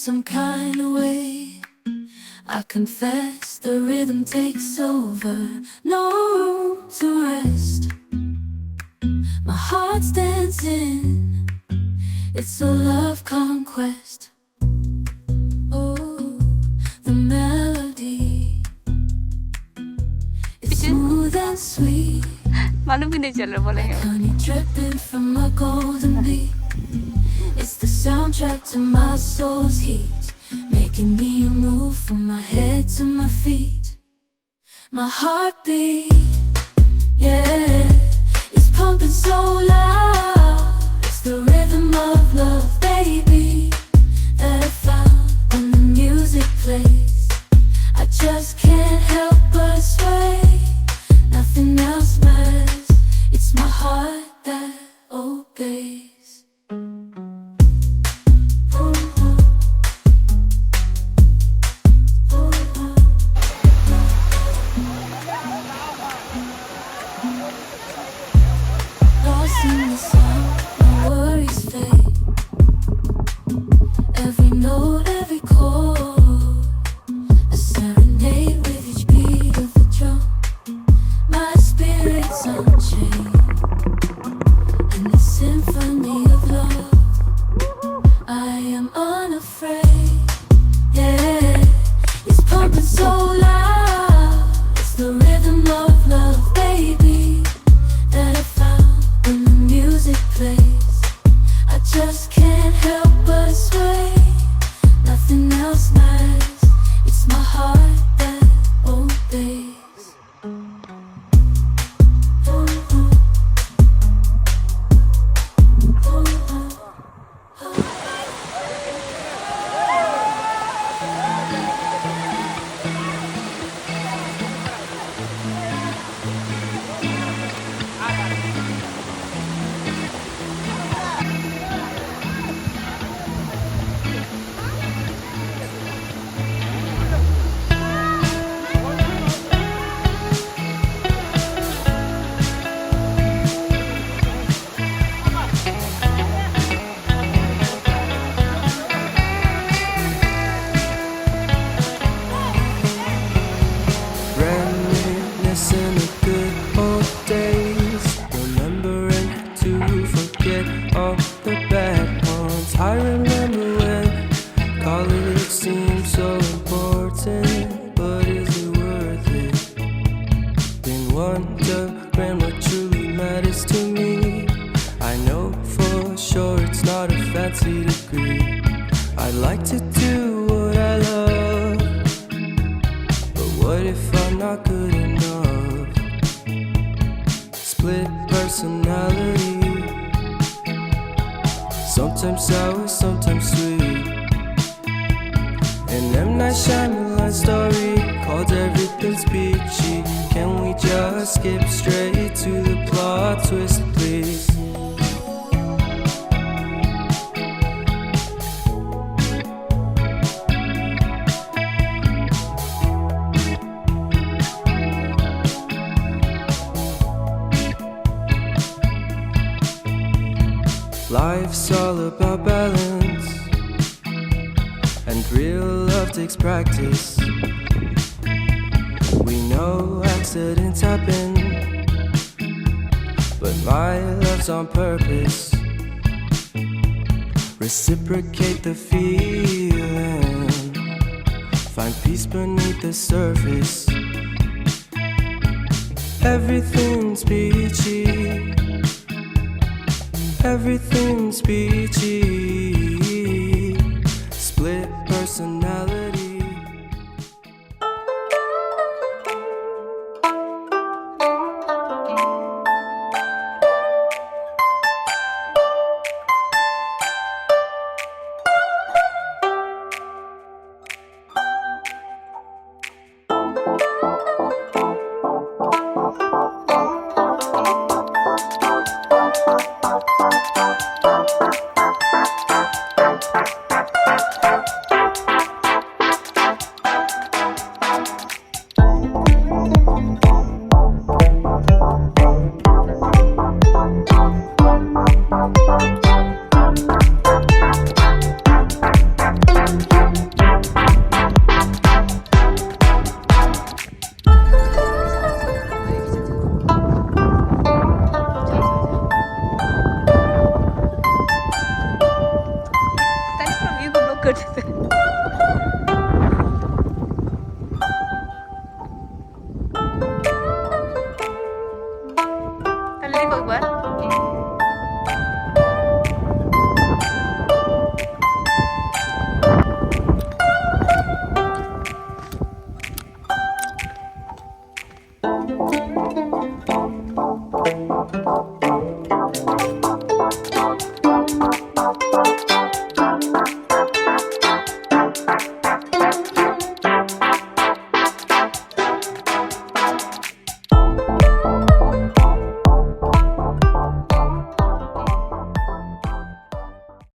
some kind of way. I confess the rhythm takes over, no room to rest. My heart's dancing, it's a love conquest. Oh, the melody, it's smooth and sweet, like honey dripping from a golden beat. It's the soundtrack to my soul's heat, making me move from my head to my feet. My heartbeat, yeah, it's pumping so loud. It's the rhythm of love, baby, that I found when the music plays. I just can't help but sway. Nothing else matters, it's my heart that obeys. Lost in the sound, my worries fade. Every note, every chord, a serenade with each beat of the drum. My spirit's unchained in the symphony of love. I am unafraid, yeah, it's pumping so loud. It's the rhythm of love, baby, that I found when the music plays. I just can't help but sway. Nothing else matters, it's my heart that obeys. Reminiscing of good old days, remembering to forget all the bad ones. I remember when college seemed so important, but is it worth it? Been wondering what truly matters to me. I know for sure it's not a fancy degree. I'd like to do what I love, but what if I'm not good enough? Split personality, sometimes sour, sometimes sweet. An M. Night Shyamalan story called Everything's Peachy. Can we just skip straight to the plot twist, please? Life's all about balance, and real love takes practice. We know accidents happen, but my love's on purpose. Reciprocate the feeling, find peace beneath the surface. Everything's peachy, everything's peachy. Split personality,